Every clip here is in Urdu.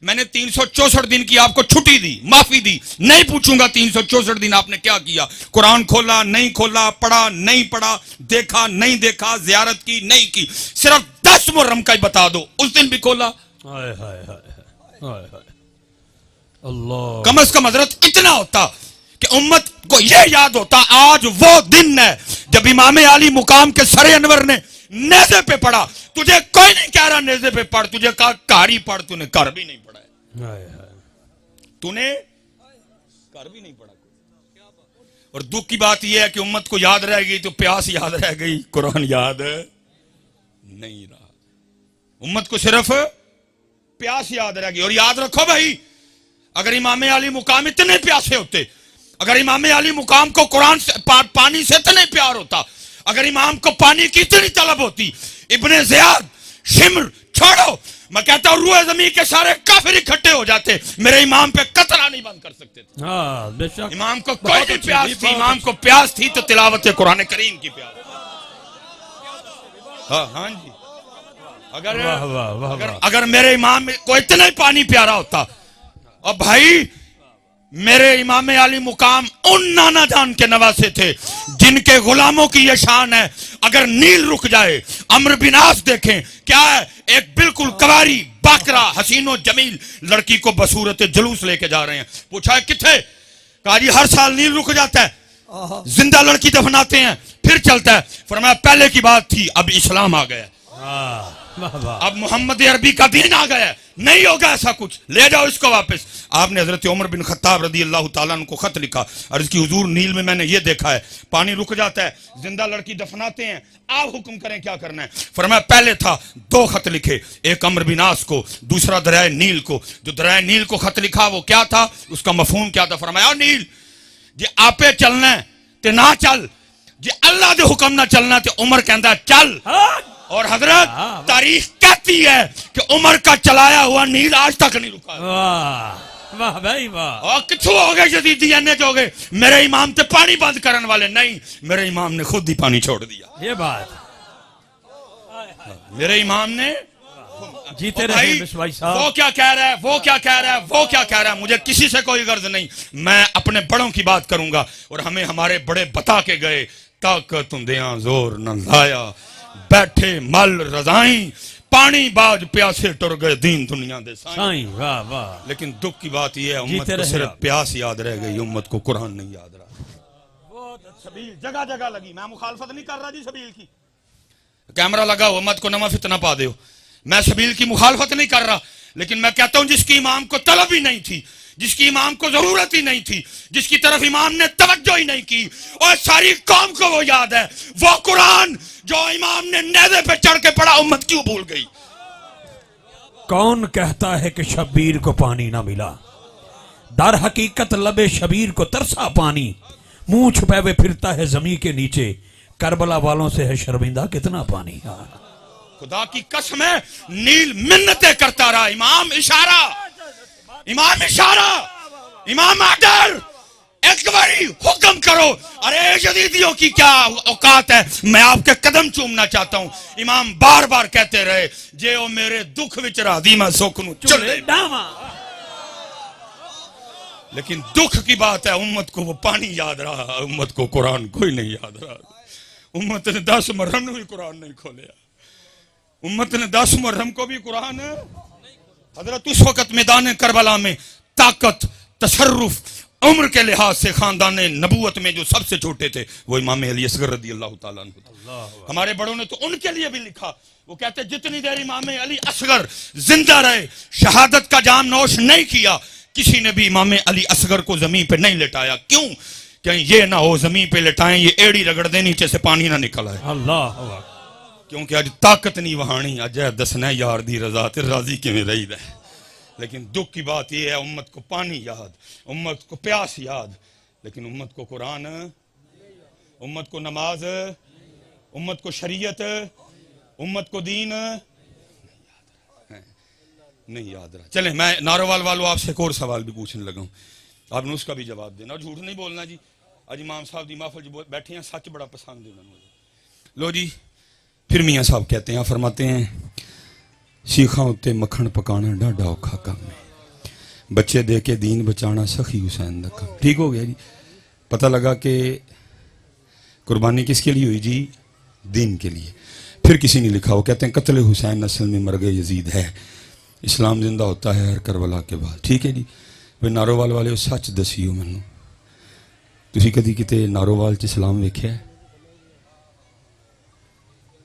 میں نے 364 دن کی آپ کو چھٹی دی، معافی دی، نہیں پوچھوں گا 364 دن آپ نے کیا کیا، قرآن کھولا نہیں کھولا، پڑھا نہیں پڑھا، دیکھا نہیں دیکھا، زیارت کی نہیں کی، صرف 10 محرم کا ہی بتا دو اس دن بھی کھولا؟ اللہ کم از کم حضرت اتنا ہوتا کہ امت کو یہ یاد ہوتا آج وہ دن ہے جب امام علی مقام کے سر انور نے نیزے پہ پڑھا. تجھے کوئی نہیں کہہ رہا نیزے پہ پڑھ، تجھے کہا کاری پڑھ، تو نے کر بھی نہیں پڑھا ہے، تو نے کر بھی نہیں پڑھا. اور دکھ کی بات یہ ہے کہ امت کو یاد رہ گئی تو پیاس یاد رہ گئی، قرآن یاد نہیں رہا. امت کو صرف پیاس یاد رہ گئی. اور یاد رکھو بھائی، اگر امام علی مقام اتنے پیاسے ہوتے، اگر امام علی مقام کو قرآن سے پانی سے اتنے پیار ہوتا، اگر امام کو پانی کی اتنی طلب ہوتی، ابن زیاد، شمر چھوڑو، میں کہتا ہوں روح زمین کے سارے کافر اکٹھے ہو جاتے، میرے امام پہ قطرہ نہیں بند کر سکتے تھے. امام کو کوئی نہیں پیاس تھی، امام کو پیاس تھی تو تلاوت قرآن کریم کی پیاس. ہاں جی، اگر میرے امام کو اتنا ہی پانی پیارا ہوتا. اور بھائی میرے امام علی مقام ان نانا جان کے نواسے تھے جن کے غلاموں کی یہ شان ہے، اگر نیل رک جائے. عمرو بن عاص دیکھیں کیا ہے، ایک بالکل کواری باکرا حسین و جمیل لڑکی کو بصورت جلوس لے کے جا رہے ہیں. پوچھا ہے کتھے؟ کہا جی ہر سال نیل رک جاتا ہے، زندہ لڑکی دفناتے ہیں پھر چلتا ہے. فرمایا پہلے کی بات تھی، اب اسلام آ گیا، اب محمد عربی کا دین آ گیا، نہیں ہوگا ایسا کچھ، لے جاؤ اس کو واپس. آپ نے حضرت عمر بن خطاب رضی اللہ تعالیٰ عنہ کو خط لکھا، عرض کی حضور نیل میں میں نے یہ دیکھا ہے، پانی رک جاتا ہے، زندہ لڑکی دفناتے ہیں، آپ حکم کریں کیا کرنا ہے. فرمایا پہلے تھا 2 خط لکھے، ایک عمرو بن عاص کو، دوسرا دریائے نیل کو. جو دریائے نیل کو خط لکھا وہ کیا تھا، اس کا مفہوم کیا تھا؟ فرمایا نیل جی آپے چلنا ہے تے نہ چل، جی اللہ دے حکم نہ چلنا تے عمر کہندا چل. اور حضرت تاریخ کہتی ہے کہ عمر کا چلایا ہوا نیل آج تک نہیں رکا. واہ بھائی واہ. اور کتھوں ہو گئے جدیدی انے جو گئے میرے امام تے پانی بند کرن والے، نہیں، میرے امام نے خود ہی پانی چھوڑ دیا. یہ بات میرے امام نے جیتے رہے بھائی صاحب. وہ کیا کہہ رہا ہے، وہ کیا کہہ رہا ہے، وہ کیا کہہ رہا ہے، مجھے کسی سے کوئی غرض نہیں. میں اپنے بڑوں کی بات کروں گا، اور ہمیں ہمارے بڑے بتا کے گئے، طاقت دیاں زور نہ لایا، بیٹھے مل رضائیں، پانی باج پیاسے ٹر گئے دین دنیا دے سائیں. واہ واہ. لیکن دکھ کی بات یہ ہے امت کو صرف پیاس یاد رہ گئی، امت کو قرآن نہیں یاد رہا. سبیل جگہ جگہ لگی، میں مخالفت نہیں کر رہا جی سبیل کی، کیمرہ لگا ہو امت کو نواں فتنہ پا دیو، میں سبیل کی مخالفت نہیں کر رہا، لیکن میں کہتا ہوں جس کی امام کو طلب ہی نہیں تھی، جس کی امام کو ضرورت ہی نہیں تھی، جس کی طرف امام نے توجہ ہی نہیں کی، اور ساری قوم کو وہ یاد ہے، وہ قرآن جو امام نے نیزے پہ چڑھ کے پڑھا، امت کیوں بھول گئی؟ کون کہتا ہے کہ شبیر کو پانی نہ ملا؟ در حقیقت لبے شبیر کو ترسا پانی، منہ چھپے ہوئے پھرتا ہے زمین کے نیچے، کربلا والوں سے ہے شرمندہ کتنا پانی. خدا کی قسم ہے نیل منتیں کرتا رہا، امام اشارہ، امام اشارہ، امام آڈر، ایک باری حکم کرو. ارے جدیدیوں کی کیا اوقات ہے، میں آپ کے قدم چومنا چاہتا ہوں. امام بار بار کہتے رہے جے او میرے دکھ وچ راضی میں سکھ نو چلے، لیکن دکھ کی بات ہے امت کو وہ پانی یاد رہا، امت کو قرآن کوئی نہیں یاد رہا. امت نے 10 محرم بھی قرآن نہیں کھولیا، امت نے 10 محرم کو بھی قرآن. حضرت اس وقت میدان کربلا میں طاقت، تصرف، عمر کے لحاظ سے خاندان نبوت میں جو سب سے چھوٹے تھے وہ امام علی اصغر رضی اللہ تعالیٰ عنہ تھے. ہمارے بڑوں نے تو ان کے لیے بھی لکھا، وہ کہتے جتنی دیر امام علی اصغر زندہ رہے، شہادت کا جام نوش نہیں کیا، کسی نے بھی امام علی اصغر کو زمین پہ نہیں لٹایا. کیوں؟ کہ یہ نہ ہو زمین پہ لٹائیں یہ ایڑی رگڑ دے نیچے سے پانی نہ نکل آئے. اللہ کیونکہ آج طاقت نہیں وہانی، اج دسنا یار دی رضا تے راضی کیویں رہی ہے. لیکن دکھ کی بات یہ ہے امت کو پانی یاد، امت کو پیاس یاد، لیکن امت کو قرآن، امت کو نماز، امت کو شریعت، امت کو دین نہیں یاد رہا. چلیں میں ناروال والوں آپ سے ایک اور سوال بھی پوچھنے لگا ہوں، آپ نے اس کا بھی جواب دینا، جھوٹ نہیں بولنا جی. اج امام صاحب دی محفل جو بیٹھے ہیں سچ بڑا پسند ہے انہوں نے. لو جی پھر میاں صاحب کہتے ہیں، فرماتے ہیں سیخاں اتے مکھن پکانا ڈاڈا اوکھا کام ہے. بچے دے کے دین بچانا سخی حسین دا کام. ٹھیک ہو گیا جی. پتہ لگا کہ قربانی کس کے لیے ہوئی جی؟ دین کے لیے. پھر کسی نے لکھا، وہ کہتے ہیں قتل حسین اصل میں مرگ یزید ہے، اسلام زندہ ہوتا ہے ہر کربلا کے بعد. ٹھیک ہے جی. پھر نارووال والے سچ دسیو مینوں، تسی کدی کتے نارووال چ اسلام ویکھیا ہے؟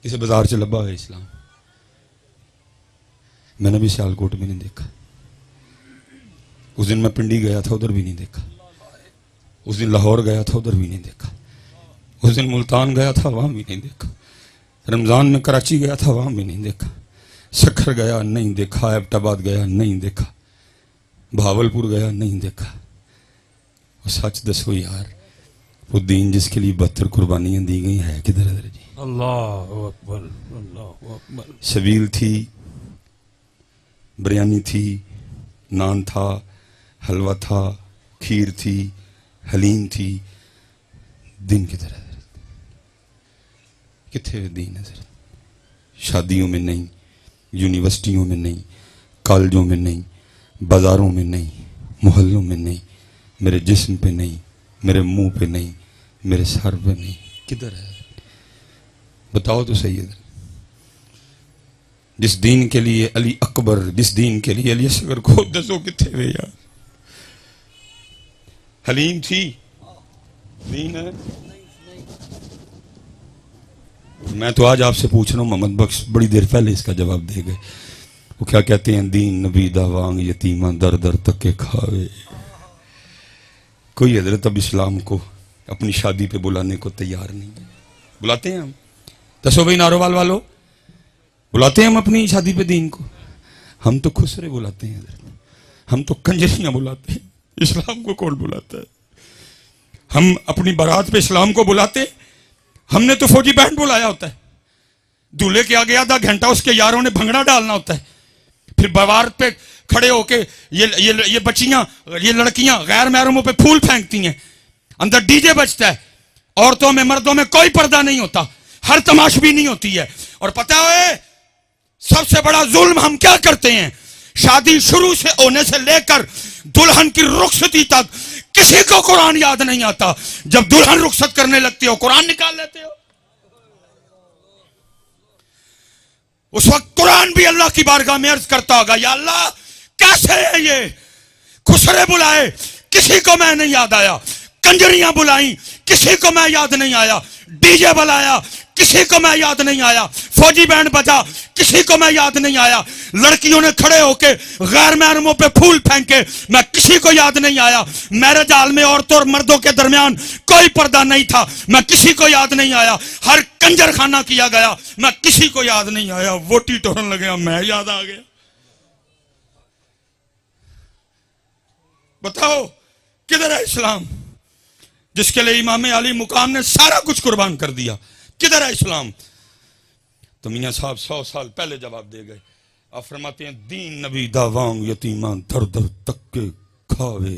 کسی بازار چ لبا ہوئے اسلام؟ میں نے بھی سیالکوٹ میں نہیں دیکھا. اس دن میں پنڈی گیا تھا، ادھر بھی نہیں دیکھا. اس دن لاہور گیا تھا، ادھر بھی نہیں دیکھا. اس دن ملتان گیا تھا، وہاں بھی نہیں دیکھا. رمضان میں کراچی گیا تھا، وہاں بھی نہیں دیکھا. سکھر گیا نہیں دیکھا. ایبٹ آباد گیا نہیں دیکھا. بھاولپور گیا نہیں دیکھا. اور سچ دسو یار، وہ دین جس کے لیے 72 قربانیاں دی گئی ہے کدھر ادھر جی؟ اللہ اکبر، اللہ اکبر. شبیل تھی، بریانی تھی، نان تھا، حلوہ تھا، کھیر تھی، حلیم تھی. دین کدھر ہے؟ کتنے دین ہے؟ شادیوں میں نہیں، یونیورسٹیوں میں نہیں، کالجوں میں نہیں، بازاروں میں نہیں، محلوں میں نہیں، میرے جسم پہ نہیں، میرے منہ پہ نہیں، میرے سر پہ نہیں. کدھر ہے؟ بتاؤ تو صحیح ہے. جس دین کے لیے علی اکبر، جس دین کے لیے علی اصغر کو دسو کتنے ہوئے یار. حلیم تھی، دین ہے. میں تو آج آپ سے پوچھ رہا ہوں، محمد بخش بڑی دیر پہلے اس کا جواب دے گئے. وہ کیا کہتے ہیں؟ دین نبی دا وانگ یتیمہ در در تک کے کھاوے. کوئی حضرت اب اسلام کو اپنی شادی پہ بلانے کو تیار نہیں ہے. بلاتے ہیں ہم؟ دسو بھائی نارووال والو، بلاتے ہیں ہم اپنی شادی پہ دین کو؟ ہم تو خسرے بلاتے ہیں حضرت، ہم تو کنجریاں بلاتے ہیں. اسلام کو کون بلاتا ہے؟ ہم اپنی بارات پہ اسلام کو بلاتے ہیں؟ ہم نے تو فوجی بینڈ بلایا ہوتا ہے. دولہے کے آگے آدھا گھنٹہ اس کے یاروں نے بھنگڑا ڈالنا ہوتا ہے. پھر بوار پہ کھڑے ہو کے یہ بچیاں، یہ لڑکیاں غیر محرموں پہ پھول پھینکتی ہیں. اندر ڈی جے بجتا ہے. عورتوں میں مردوں میں کوئی پردہ نہیں ہوتا. ہر تماش بھی نہیں ہوتی ہے. اور پتہ ہے سب سے بڑا ظلم ہم کیا کرتے ہیں؟ شادی شروع سے ہونے سے لے کر دلہن کی رخصتی تک کسی کو قرآن یاد نہیں آتا. جب دلہن رخصت کرنے لگتی ہو قرآن نکال لیتے ہو. اس وقت قرآن بھی اللہ کی بارگاہ میں عرض کرتا ہوگا، یا اللہ کیسے ہے یہ؟ خسرے بلائے، کسی کو میں نہیں یاد آیا. کنجریاں بلائیں، کسی کو میں یاد نہیں آیا. ڈی جے بلایا، کسی کو میں یاد نہیں آیا. فوجی بینڈ بجا، کسی کو میں یاد نہیں آیا. لڑکیوں نے کھڑے ہو کے غیر محرموں پہ پھول پھینکے، میں کسی کو یاد نہیں آیا. میرج ہال میں عورتوں اور مردوں کے درمیان کوئی پردہ نہیں تھا، میں کسی کو یاد نہیں آیا. ہر کنجر خانہ کیا گیا، میں کسی کو یاد نہیں آیا. ووٹی ٹورن لگیا، میں یاد آ گیا. بتاؤ کدھر ہے اسلام جس کے لیے امام علی مقام نے سارا کچھ قربان کر دیا؟ کدھر ہے اسلام؟ تو میاں صاحب 100 سال پہلے جواب دے گئے. آپ فرماتے ہیں دین نبی دا وانگ یتیماں در در تک کے کھاوے.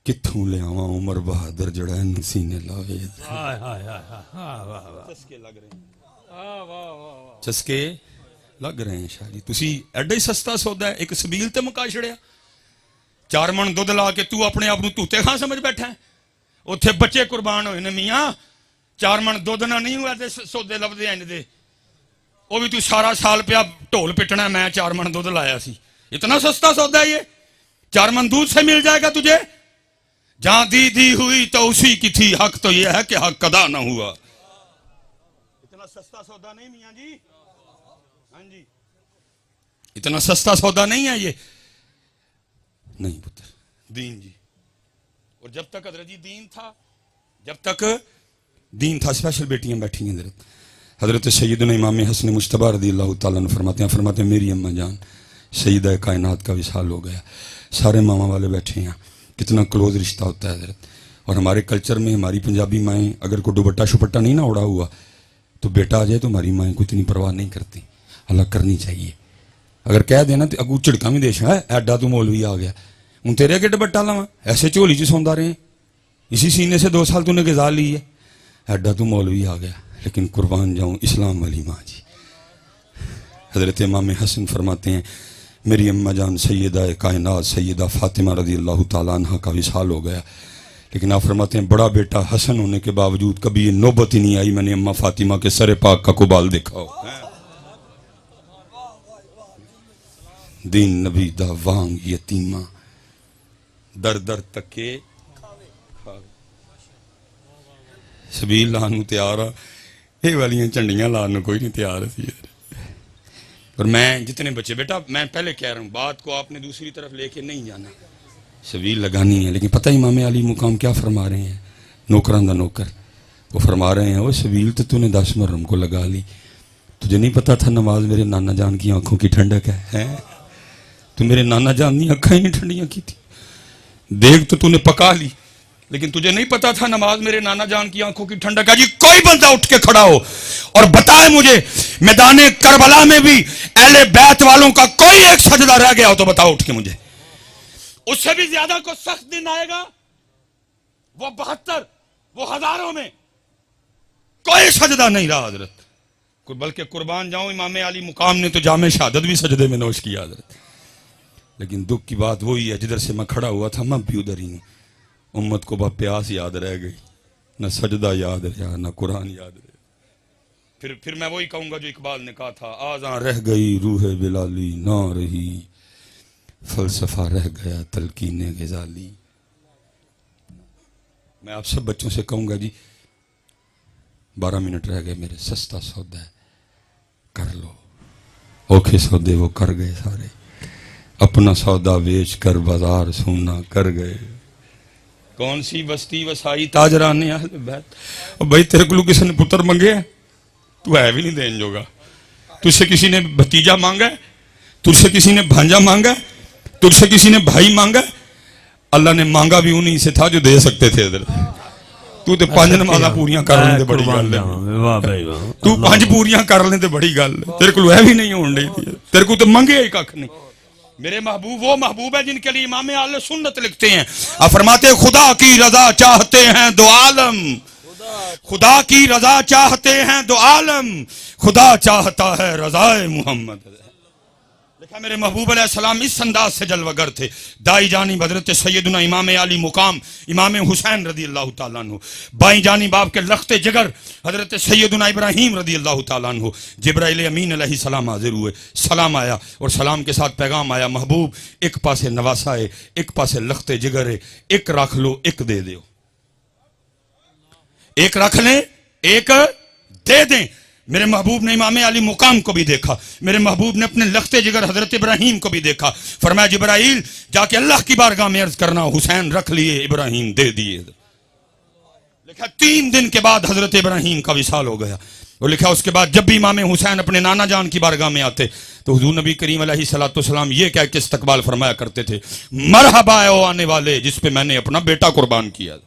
کتھوں لے آواں عمر بہادر جڑا ان سینے لاوے. چسکے لگ رہے ہیں، چسکے لگ رہے ہیں. شاہ جی تسی ایڈا ہی سستا سودا ہے ایک سبیل تے مکا چھڑیا. 4 من دودھ لا کے تو اپنے آپ نو توتے خاں سمجھ بیٹھا ہے. اتھے بچے قربان ہوئے نے میاں. 4 من دودھ نہ نہیں ہوا تے سودے لبدے ہیں دے. وہ بھی تو سارا سال پہ ڈھول پٹنا ہے. میں 4 من دودھ لایا سی. اتنا سستا سودا ہے یہ؟ 4 من دودھ سے مل جائے گا تجھے. جہاں دی ہوئی تو اسی کی تھی. حق تو یہ ہے کہ حق ادا نہ ہوا. اتنا سستا سودا نہیں میاں جی. ہاں جی اتنا سستا سودا نہیں ہے یہ. نہیں پتر دین جی. اور جب تک حضرت جی دین تھا، جب تک دین تھا. اسپیشل بیٹیاں بیٹھی ہیں حضرت سیدنا امام حسن مجتبی رضی اللہ تعالیٰ عنہ فرماتے ہیں میری اماں جان سیدہ کائنات کا وصال ہو گیا. سارے ماما والے بیٹھے ہیں. کتنا کلوز رشتہ ہوتا ہے حضرت. اور ہمارے کلچر میں ہماری پنجابی مائیں اگر کوئی دوپٹہ شپٹہ نہیں نہ اڑا ہوا تو بیٹا آ جائے تو ہماری مائیں کو اتنی پرواہ نہیں کرتی. اللہ کرنی چاہیے. اگر کہہ دینا تو اگو چڑکا بھی دیش ہے ایڈا تو مولوی آ گیا ہوں تیرے اگے دوپٹہ لاواں ایسے جھولی چ سوندا رہے اسی سینے سے 2 سال تو نے غذا لی ہے. ایڈا تو مولوی آ گیا. لیکن قربان جاؤں اسلام والی ماں جی. حضرت امام حسن فرماتے ہیں میری اماں جان سیدہ کائنات سیدہ فاطمہ رضی اللہ تعالیٰ عنہ کا وصال ہو گیا، لیکن آپ فرماتے ہیں بڑا بیٹا حسن ہونے کے باوجود کبھی یہ نوبت ہی نہیں آئی میں نے اماں فاطمہ کے سر پاک کا قبال دیکھا ہو۔ دین نبی دا وانگ یتیمہ در در تکے سبیل لانو تیار آ، یہ والیاں چنڈیاں لانو کوئی نہیں تیار سی۔ اور میں جتنے بچے، بیٹا میں پہلے کہہ رہا ہوں بات کو آپ نے دوسری طرف لے کے نہیں جانا، سبیل لگانی ہے، لیکن پتہ امام علی مقام کیا فرما رہے ہیں؟ نوکران دا نوکر وہ فرما رہے ہیں وہ سبیل تو نے 10 محرم کو لگا لی، تجھے نہیں پتا تھا نماز میرے نانا جان کی آنکھوں کی ٹھنڈک ہے؟ تو میرے نانا جان کی آنکھیں ہی ٹھنڈیاں کی تھی، دیکھ تو نے پکا لی، لیکن تجھے نہیں پتا تھا نماز میرے نانا جان کی آنکھوں کی ٹھنڈک ہے۔ جی کوئی بندہ اٹھ کے کھڑا ہو اور بتائے مجھے میدان کربلا میں بھی اہل بیت والوں کا کوئی ایک سجدہ رہ گیا ہو تو بتاؤ اٹھ کے مجھے، اس سے بھی زیادہ کو سخت دن آئے گا، وہ 72 وہ ہزاروں میں کوئی سجدہ نہیں رہا حضرت، بلکہ قربان جاؤں امام علی مقام نے تو جامع شہادت بھی سجدے میں نوش کیا حضرت۔ لیکن دکھ کی بات وہی ہے جدھر سے میں کھڑا ہوا تھا میں بھی ادھر ہی ہوں، امت کو بس پیاس یاد رہ گئی، نہ سجدہ یاد رہا نہ قرآن یاد رہا۔ پھر میں وہی کہوں گا جو اقبال نے کہا تھا، آزاں رہ گئی روح بلالی نہ رہی، فلسفہ رہ گیا تلقین غزالی۔ میں آپ سب بچوں سے کہوں گا جی 12 منٹ رہ گئے میرے، سستا سودا ہے کر لو، اوکھے سودے وہ کر گئے سارے، اپنا سودا بیچ کر بازار سونا کر گئے، کون سی بستی وسائی تاجران اہل بیت۔ اور بھائی تیرے کو کسی نے پتر منگے ہے تو ہے بھی نہیں دین جوگا، تجھ سے کسی نے بھتیجا مانگا ہے، تجھ سے کسی نے بھانجا مانگا ہے، تجھ سے کسی نے بھائی مانگا ہے؟ اللہ نے مانگا بھی انہی سے تھا جو دے سکتے تھے حضرت۔ تو تے 5 نمازاں پوریاں کر لیں تے بڑی گل ہے، تو 5 پوریاں کر لیں تے بڑی گل ہے، تیرے کو ہے بھی نہیں ہون ڈی تھی، تیرے کو تو منگے ہی ککھ نہیں۔ میرے محبوب وہ محبوب ہے جن کے لیے امام اہل سنت لکھتے ہیں، آپ فرماتے ہیں خدا کی رضا چاہتے ہیں دو عالم، خدا کی رضا چاہتے ہیں دو عالم، خدا چاہتا ہے رضائے محمد۔ دیکھا میرے محبوب علیہ السلام اس انداز سے جلوہ گر تھے، دائی جانب حضرت سیدنا امام علی مقام امام حسین رضی اللہ تعالیٰ عنہ، بائیں جانب آپ کے لخت جگر حضرت سیدنا ابراہیم رضی اللہ تعالیٰ عنہ۔ جبرائیل امین علیہ السلام حاضر ہوئے، سلام آیا اور سلام کے ساتھ پیغام آیا، محبوب ایک پاسے نواسا ہے، ایک پاسے لخت جگر ہے، ایک رکھ لو ایک دے دیو، ایک رکھ لیں ایک دے دیں۔ میرے محبوب نے امام علی مقام کو بھی دیکھا، میرے محبوب نے اپنے لخت جگر حضرت ابراہیم کو بھی دیکھا، فرمایا جبرائیل جا کے اللہ کی بارگاہ میں عرض کرنا حسین رکھ لیے ابراہیم دے دیے۔ لکھا 3 دن کے بعد حضرت ابراہیم کا وصال ہو گیا، اور لکھا اس کے بعد جب بھی امام حسین اپنے نانا جان کی بارگاہ میں آتے تو حضور نبی کریم علیہ السلام یہ کہہ کے استقبال فرمایا کرتے تھے، مرحبا او آنے والے جس پہ میں نے اپنا بیٹا قربان کیا،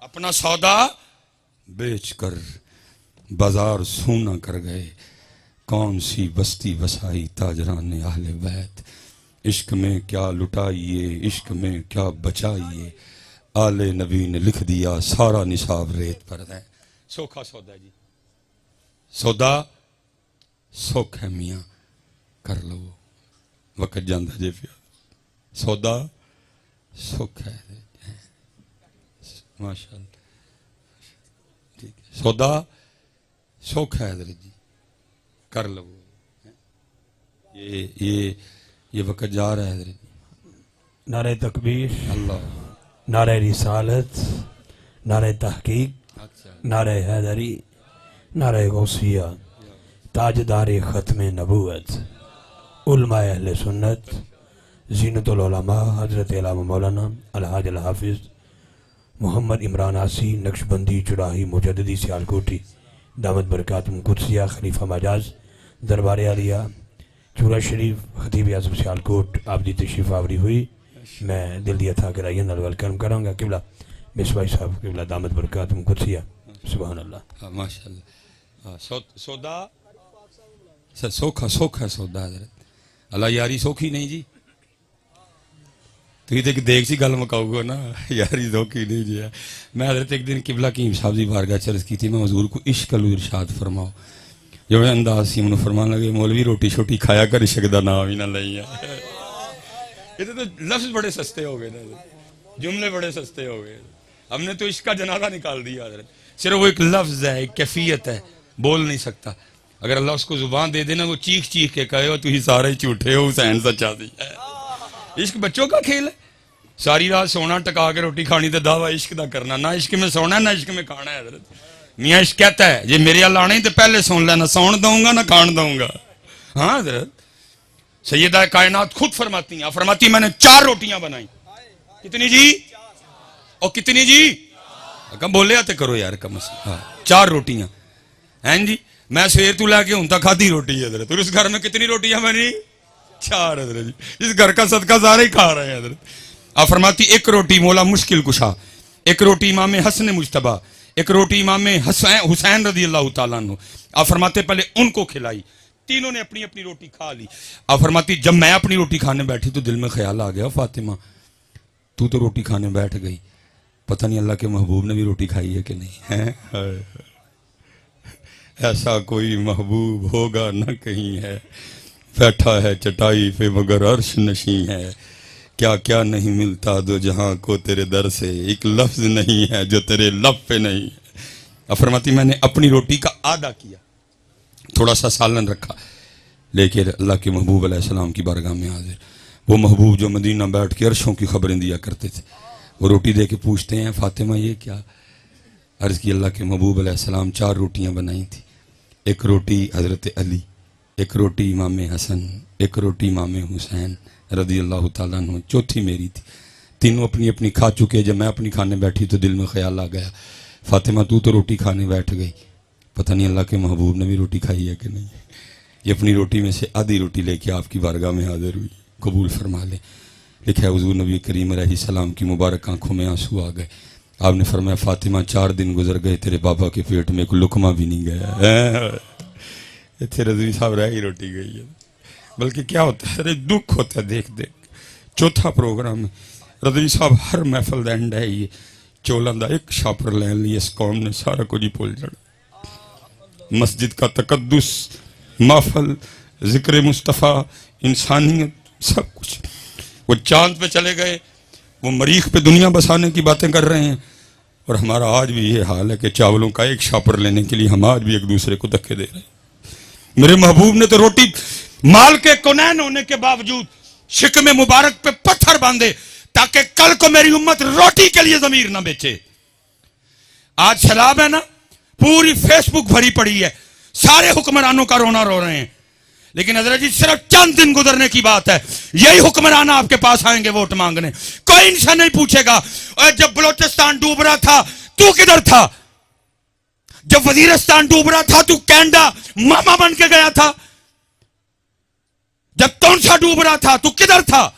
اپنا سودا بیچ کر بازار سونا کر گئے، کون سی بستی بسائی تاجران اہل بیت، عشق میں کیا لٹائیے عشق میں کیا بچائیے، آل نبی نے لکھ دیا سارا نصاب ریت پر ہے۔ سوکھا سودا جی، سودا سوکھ ہے میاں کر لو، وقت جاندہ جے پیا، سودا سوکھ ہے ماشاءاللہ، ٹھیک ہے، سودا سوکھ ہے حضرت جی کر لو، یہ وقت جا رہا ہے حضرت جی۔ نعرہ تکبیر، اللہ، نعرہ رسالت، نعرہ تحقیق، نعرہ حیدری، نعرہ غوثیہ، تاجدار ختم نبوت، علماء اہل سنت، زینت العلماء حضرت علامہ مولانا الحاج الحافظ محمد عمران آسی نقشبندی چراہی مجددی سیالکوٹی دامت برکاتم قدسیہ خلیفہ مجاز دربار عالیہ چورا شریف خطیب اعظم سیالکوٹ آپ دی تشریف آوری ہوئی، میں دل دیا تھا کہ نال ویلکم کروں گا قبلہ مصباح صاحب قبلہ دامت برکاتم قدسیہ، سبحان اللہ ماشاءاللہ۔ سودا سوکھا سوکھا سودا حضرت، اللہ یاری سوکھی نہیں جی، تو یہ دیکھ سی گل مکاؤ گا نا، یاری سوکھی نہیں جی۔ میں حضرت ایک دن قبلہ کی صاحب دی بارگاہ چرز کی تھی، میں حضور کو عشق لو ارشاد فرماؤ، جو انداز سی انہوں فرمان لگے مولوی روٹی شوٹی کھایا کر عشق دا نام ہی نہ لئی ہے. یہ تو لفظ بڑے سستے ہو گئے نا, جملے بڑے سستے ہو گئے. ہم نے تو عشق کا جنازہ نکال دیا حضرت. صرف وہ ایک لفظ ہے, ایک کیفیت ہے, بول نہیں سکتا. اگر اللہ اس کو زبان دے دینا وہ چیخ چیخ کے کہے ہو تو ہی سارے جھوٹے ہو, حسین سچا سی ہے. عشق بچوں کا کھیل ہے. ساری رات سونا ٹکا کے روٹی کھانی تو دعویٰ عشق دا کرنا. نہ عشق میں سونا ہے نہ عشق میں کھانا ہے حضرت. میاں عشق کہتا ہے جی میرے اللہ آنے تو پہلے سن لینا, سون دوں گا نہ کھان دوں گا. ہاں حضرت سیدہ کائنات خود فرماتی ہیں, فرماتی میں نے 4 روٹیاں بنائی. کتنی جی؟ اور کتنی جی؟ کم بولے آتے کرو یار کم از کم. 4 روٹیاں ہیں جی. میں سویر تو لے کے ہوں تک کھادی روٹی ہے حضرت. اور اس گھر میں کتنی روٹیاں بنی؟ 4 حضرت جی. اس گھر کا صدقہ سارے ہی کھا رہے ہیں حضرت. آپ فرماتی 1 روٹی مولا مشکل کشا, 1 روٹی امام حسن مجتبیٰ, 1 روٹی امام حسین رضی اللہ تعالیٰ عنہ. آپ فرماتے پہلے ان کو کھلائی. تینوں نے اپنی اپنی روٹی کھا لی. آپ فرماتی جب میں اپنی روٹی کھانے بیٹھی تو دل میں خیال آ گیا فاطمہ تو روٹی کھانے بیٹھ گئی, پتہ نہیں اللہ کے محبوب نے بھی روٹی کھائی ہے کہ نہیں. ایسا کوئی محبوب ہوگا نہ کہیں ہے, بیٹھا ہے چٹائی پہ مگر عرش نشیں ہے. کیا کیا نہیں ملتا دو جہاں کو تیرے در سے, ایک لفظ نہیں ہے جو تیرے لب پہ نہیں ہے. اب فرماتی میں نے اپنی روٹی کا آدھا کیا, تھوڑا سا سالن رکھا, لے کے اللہ کے محبوب علیہ السلام کی بارگاہ میں حاضر. وہ محبوب جو مدینہ بیٹھ کے عرشوں کی خبریں دیا کرتے تھے, وہ روٹی دے کے پوچھتے ہیں فاطمہ یہ کیا؟ عرض کی اللہ کے محبوب علیہ السلام 4 روٹیاں بنائی تھی. 1 روٹی حضرت علی, 1 روٹی امام حسن, 1 روٹی امام حسین رضی اللہ تعالیٰ عنہ, 4تھی میری تھی. تینوں اپنی اپنی کھا چکے. جب میں اپنی کھانے بیٹھی تو دل میں خیال آ گیا فاطمہ تو روٹی کھانے بیٹھ گئی, پتہ نہیں اللہ کے محبوب نے بھی روٹی کھائی ہے کہ نہیں. یہ اپنی روٹی میں سے آدھی روٹی لے کے آپ کی بارگاہ میں حاضر ہوئی, قبول فرما لیں. لکھا ہے حضور نبی کریم علیہ السلام کی مبارک آنکھوں میں آنسو آ گئے. آپ نے فرمایا فاطمہ 4 دن گزر گئے تیرے بابا کے پیٹ میں کوئی لقمہ بھی نہیں گیا. اتنے رضوی صاحب رہ ہی روٹی گئی ہے. بلکہ کیا ہوتا ہے دکھ ہوتا ہے دیکھ دیکھ. 4تھا پروگرام ہے رضوی صاحب, ہر محفل دا اینڈ ہے یہ چولاں دا ایک شاپر لین لی اس قوم نے سارا کچھ ہی بھول جانا. مسجد کا تقدس, محفل, ذکر مصطفیٰ, انسانیت, سب کچھ. وہ چاند پہ چلے گئے, وہ مریخ پہ دنیا بسانے کی باتیں کر رہے ہیں, اور ہمارا آج بھی یہ حال ہے کہ چاولوں کا ایک شاپر لینے کے لیے ہم آج بھی ایک دوسرے کو دھکے دے رہے ہیں. میرے محبوب نے تو روٹی مال کے کونین ہونے کے باوجود شکم مبارک پہ پتھر باندھے تاکہ کل کو میری امت روٹی کے لیے ضمیر نہ بیچے. آج سیلاب ہے نا, پوری فیس بک بھری پڑی ہے, سارے حکمرانوں کا رونا رو رہے ہیں. لیکن حضرت جی صرف چند دن گزرنے کی بات ہے, یہی حکمران آپ کے پاس آئیں گے ووٹ مانگنے. کوئی ان سے نہیں پوچھے گا جب بلوچستان ڈوب رہا تھا تو کدھر تھا, جب وزیرستان ڈوب رہا تھا تو کینیڈا ماما بن کے گیا تھا, جب تونسا ڈوب رہا تھا تو کدھر تھا,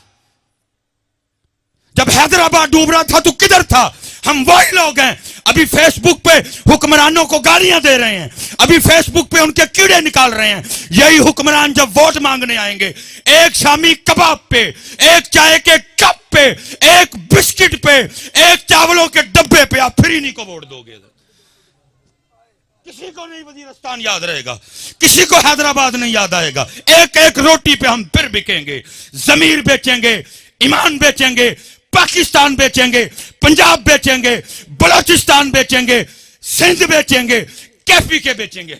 جب حیدرآباد ڈوب رہا تھا تو کدھر تھا. ہم وہی لوگ ہیں ابھی فیس بک پہ حکمرانوں کو گالیاں دے رہے ہیں, ابھی فیس بک پہ ان کے کیڑے نکال رہے ہیں. یہی حکمران جب ووٹ مانگنے آئیں گے, ایک شامی کباب پہ, ایک چائے کے کپ پہ, ایک بسکٹ پہ, ایک چاولوں کے ڈبے پہ آپ پھر انہی کو ووٹ دو گے. کسی کو نہیں وزیرستان یاد رہے گا, کسی کو حیدرآباد نہیں یاد آئے گا. ایک ایک روٹی پہ ہم پھر بکیں گے, ضمیر بیچیں گے, ایمان بیچیں گے, پاکستان بیچیں گے, پنجاب بیچیں گے, بلوچستان بیچیں گے, سندھ بیچیں گے, کیفی کے بیچیں گے.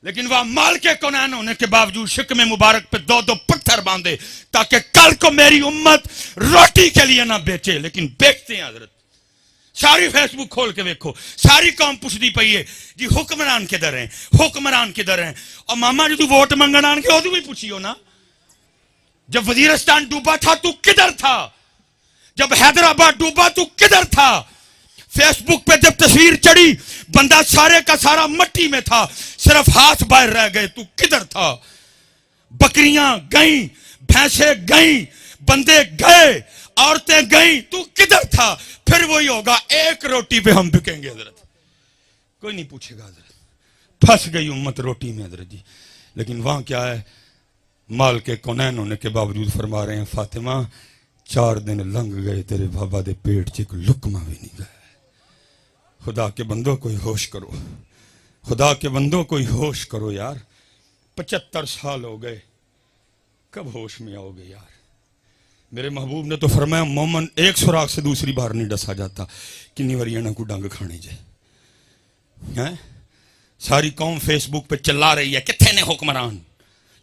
لیکن وہ مال کے کونین ہونے کے باوجود شکم مبارک پہ 2 پتھر باندھے تاکہ کل کو میری امت روٹی کے لیے نہ بیچے. لیکن بیچتے ہیں حضرت. ساری فیس بک کھول کے دیکھو, ساری قوم پوچھتی پئی ہے جی حکمران کدھر ہیں, حکمران کدھر ہیں. اور ماما جی تو ووٹ منگن آن کے وہ بھی پوچھیو نا, جب وزیرستان ڈوبا تھا تو کدھر تھا, جب حیدرآباد ڈوبا تو کدھر تھا. فیس بک پہ جب تصویر چڑھی بندہ سارے کا سارا مٹی میں تھا, صرف ہاتھ باہر رہ گئے, تو کدھر تھا. بکریاں گئیں, بھینسیں گئیں, بندے گئے, عورتیں گئیں, تو کدھر تھا. پھر وہی ہوگا, ایک روٹی پہ ہم بکیں گے حضرت. کوئی نہیں پوچھے گا حضرت, پھنس گئی امت روٹی میں حضرت جی. لیکن وہاں کیا ہے, مال کے کونین ہونے کے باوجود فرما رہے ہیں فاطمہ 4 دن لنگ گئے تیرے بابا دے پیٹ چ ایک لقمہ بھی نہیں گیا. خدا کے بندوں کوئی ہوش کرو, خدا کے بندوں کوئی ہوش کرو یار, 75 سال ہو گئے, کب ہوش میں آؤ گے یار. میرے محبوب نے تو فرمایا مومن ایک سوراخ سے دوسری بار نہیں ڈسا جاتا, کنی وریاں کو ڈنگ کھانے جائے. ساری قوم فیس بک پہ چلا رہی ہے کتنے نے حکمران,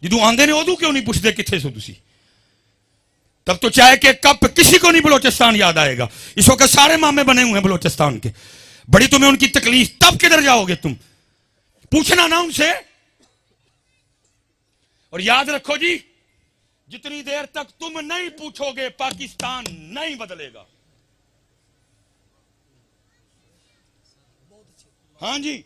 جدو آندے نے ادو کیوں نہیں پوچھتے کتنے سو تسی. تب تو چائے کے کپ کسی کو نہیں بلوچستان یاد آئے گا. اس وقت سارے مامے بنے ہوئے ہیں بلوچستان کے, بڑی تمہیں ان کی تکلیف, تب کدھر جاؤ گے تم, پوچھنا نا ان سے. اور یاد رکھو جی, جتنی دیر تک تم نہیں پوچھو گے پاکستان نہیں بدلے گا. ہاں جی,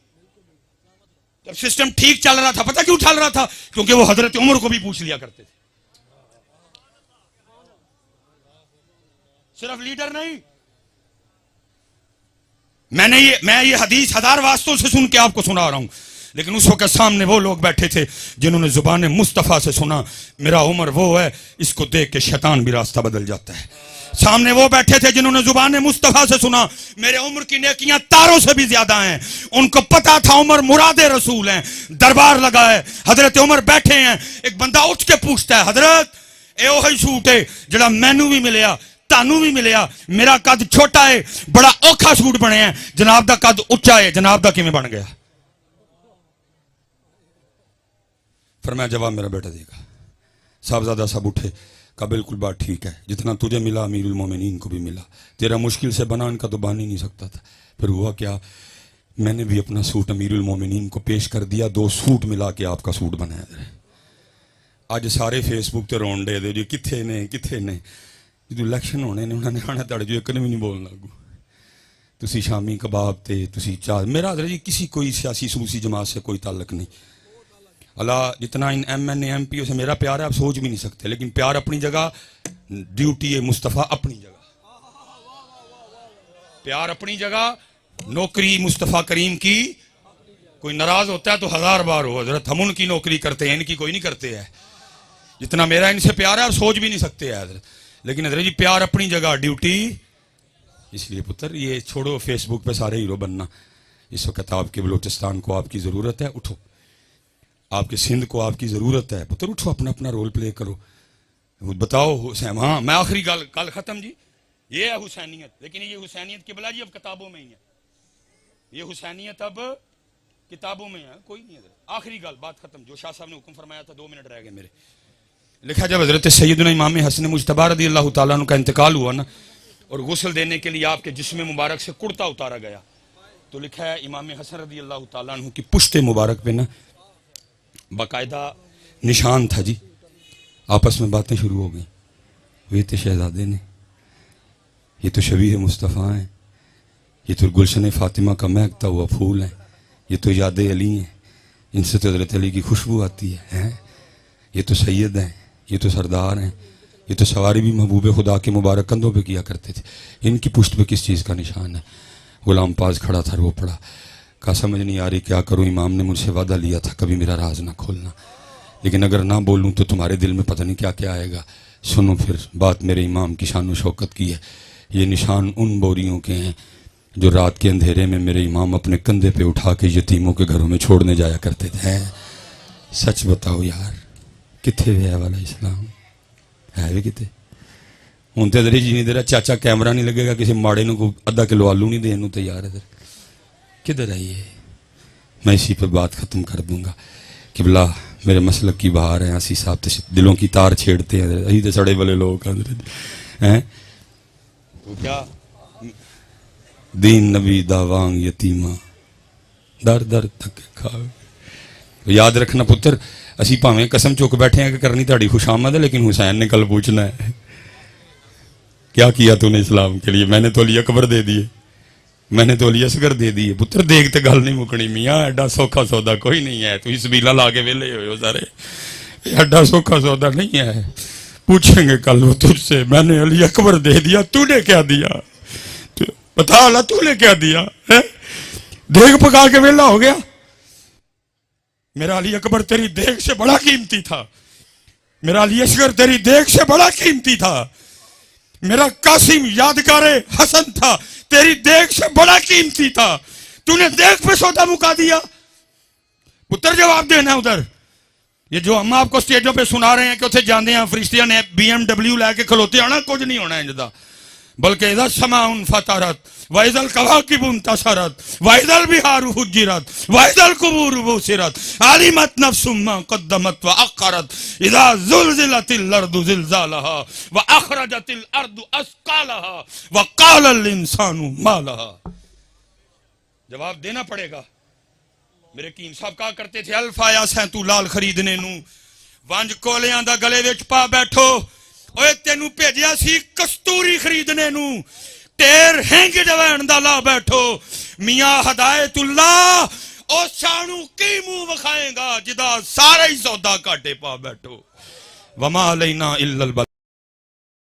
جب سسٹم ٹھیک چل رہا تھا, پتہ کیوں چل رہا تھا؟ کیونکہ وہ حضرت عمر کو بھی پوچھ لیا کرتے تھے. صرف لیڈر نہیں. میں یہ حدیث 1000 واسطوں سے سن کے آپ کو سنا رہا ہوں, لیکن اس وقت سامنے وہ لوگ بیٹھے تھے جنہوں نے زبان مصطفیٰ سے سنا میرا عمر وہ ہے, اس کو دیکھ کے شیطان بھی راستہ بدل جاتا ہے. سامنے وہ بیٹھے تھے جنہوں نے زبان مصطفیٰ سے سنا میرے عمر کی نیکیاں تاروں سے بھی زیادہ ہیں. ان کو پتا تھا عمر مراد رسول ہیں. دربار لگا ہے, حضرت عمر بیٹھے ہیں. ایک بندہ اٹھ کے پوچھتا ہے, حضرت اے وہی سوٹ ہے جڑا مینو بھی ملیا تانوں بھی ملیا, میرا قد چھوٹا ہے, بڑا اوکھا سوٹ بنے ہیں, جناب دا قد اچا ہے, جناب دا کیویں بن گیا؟ فرمایا جواب میرا بیٹا دے گا. صاحبزادہ صاحب اٹھے, کہا بالکل بات ٹھیک ہے, جتنا تجھے ملا امیر المومنین کو بھی ملا, تیرا مشکل سے بنا ان کا تو بان ہی نہیں سکتا تھا. پھر ہوا کیا, میں نے بھی اپنا سوٹ امیر المومنین کو پیش کر دیا, 2 سوٹ ملا کے آپ کا سوٹ بنایا. اج سارے فیس بک تے رون ڈے دے جی کتھے نے جدو الیکشن ہونے نے انہوں نے کہنا تڑ جو ایک نے بھی نہیں بولنا گو, تسی شامی کباب تے تسی چاہ. میرا حضرت جی کسی کوئی سیاسی سلوسی جماعت سے کوئی تعلق نہیں. اللہ جتنا ان M N A M P O سے میرا پیار ہے آپ سوچ بھی نہیں سکتے, لیکن پیار اپنی جگہ, ڈیوٹی ہے مصطفیٰ اپنی جگہ, پیار اپنی جگہ, نوکری مصطفیٰ کریم کی. کوئی ناراض ہوتا ہے تو 1000 بار ہو, حضرت ہم ان کی نوکری کرتے ہیں, ان کی کوئی نہیں کرتے ہے. جتنا میرا ان سے پیار ہے آپ سوچ بھی نہیں سکتے ہے حضرت. لیکن حضرت جی پیار اپنی جگہ, ڈیوٹی. اس لیے پتر یہ چھوڑو فیس بک پہ سارے ہیرو بننا. اس وقت آپ کے بلوچستان کو آپ کی ضرورت ہے, اٹھو. آپ کے سندھ کو آپ کی ضرورت ہے, پتر اٹھو, اپنا اپنا رول پلے کرو. بتاؤ حسین. ہاں میں آخری گل ختم جی, یہ ہے حسینیت. لیکن یہ حسینیت قبلہ جی اب کتابوں میں ہی ہے, یہ حسینیت اب کتابوں میں ہے, کوئی نہیں. آخری گل, بات ختم. جو شاہ صاحب نے حکم فرمایا تھا 2 منٹ رہ گئے میرے. لکھا جب حضرت سیدنا امام حسن مجتبی رضی اللہ تعالیٰ عنہ کا انتقال ہوا نا, اور غسل دینے کے لیے آپ کے جسم مبارک سے کرتا اتارا گیا, تو لکھا ہے امام حسن رضی اللہ تعالیٰ عنہ کی پشت مبارک پہ نا باقاعدہ نشان تھا جی. آپس میں باتیں شروع ہو گئیں, وہ تو شہزادے نے, یہ تو شبیہ مصطفیٰ ہیں, یہ تو گلشن فاطمہ کا مہکتا ہوا پھول ہے, یہ تو یاد علی ہیں, ان سے تو حضرت علی کی خوشبو آتی ہے, یہ تو سید ہیں, یہ تو سردار ہیں, یہ تو سواری بھی محبوب خدا کے مبارک کندھوں پہ کیا کرتے تھے. ان کی پشت پہ کس چیز کا نشان ہے؟ غلام پاس کھڑا تھا, رو پڑا, کہا سمجھ نہیں آ رہی کیا کروں, امام نے مجھ سے وعدہ لیا تھا کبھی میرا راز نہ کھولنا, لیکن اگر نہ بولوں تو تمہارے دل میں پتہ نہیں کیا کیا آئے گا. سنو پھر بات میرے امام کی شان و شوکت کی ہے. یہ نشان ان بوریوں کے ہیں جو رات کے اندھیرے میں میرے امام اپنے کندھے پہ اٹھا کے یتیموں کے گھروں میں چھوڑنے جایا کرتے تھے. سچ بتاؤ یار, کتنے ہے والا اسلام ہے بھی کتنے؟ ہوں تو ادھر جی نہیں دے رہا, چاچا کیمرہ نہیں لگے گا, کسی ماڑے کو آدھا کلو آلو نہیں دین تیار ہے. کدھر آئیے, میں اسی پہ بات ختم کر دوں گا. قبلہ میرے مسلک کی بہار ہیں, اسی صاحب دلوں کی تار چھیڑتے ہیں, یہی تو سڑے والے لوگ ہیں. کیا دین نبی داوانگ یتیمہ در در تک کھا. یاد رکھنا پتر, اسی پاویں قسم چک بیٹھے ہیں کہ کرنی تاڑی خوش آمد ہے, لیکن حسین نے کل پوچھنا ہے کیا کیا تو نے اسلام کے لیے. میں نے تو علی اکبر دے دیے, میں نے تو علی اصغر دے دیے. پتر دیکھتے گل نہیں مکنی میاں, ایڈا سوکھا سودا کوئی نہیں ہے. تو اس بیلا لا کے ویلے ہوئے ہو سارے, ایڈا سوکھا سودا نہیں ہے. پوچھیں گے کل وہ تجھ سے, میں نے علی اکبر دے دیا, تو نے کیا دیا؟ بتا اللہ تو نے کیا دیا؟ دیکھ پکا کے ویلا ہو گیا. میرا علی اکبر تیری دیکھ سے بڑا قیمتی تھا, میرا علی اصغر تیری دیکھ سے بڑا قیمتی تھا, میرا قاسم یادگار حسن تھا, تیری دیکھ سے بڑا قیمتی تھا. تو نے دیکھ پہ سودا مکا دیا. پتر جواب دینا ادھر. یہ جو ہم آپ کو سٹیجوں پہ سنا رہے ہیں کہ اتنے جانے ہیں فرشتیاں نے BMW لے کے کھلوتے آنا, کچھ نہیں ہونا انجدہ, بلکہ اذا السماء انفطرت واذا الکواکب انتثرت واذا البحار فجرت واذا القبور بعثرت علمت نفس ما قدمت واخرت اذا زلزلت الارض زلزالها واخرجت الارض اثقالها وقال الانسان ما لها. جواب دینا پڑے گا. میرے کیم صاحب کہا کرتے تھے الف آیا سیں تو لال خریدنے نو, ونج کولیاں دا گلے وچ پا بیٹھو, اوے تینوں بھیجیا سی کستوری خریدنے نو, ٹیر ہینگ جوین دا لا بیٹھو. میاں ہدایت اللہ او شانو کی منہ وکھائے گا جدا سارا ہی سودا کاٹے پا بیٹھو. وما علینا الا البلاغ.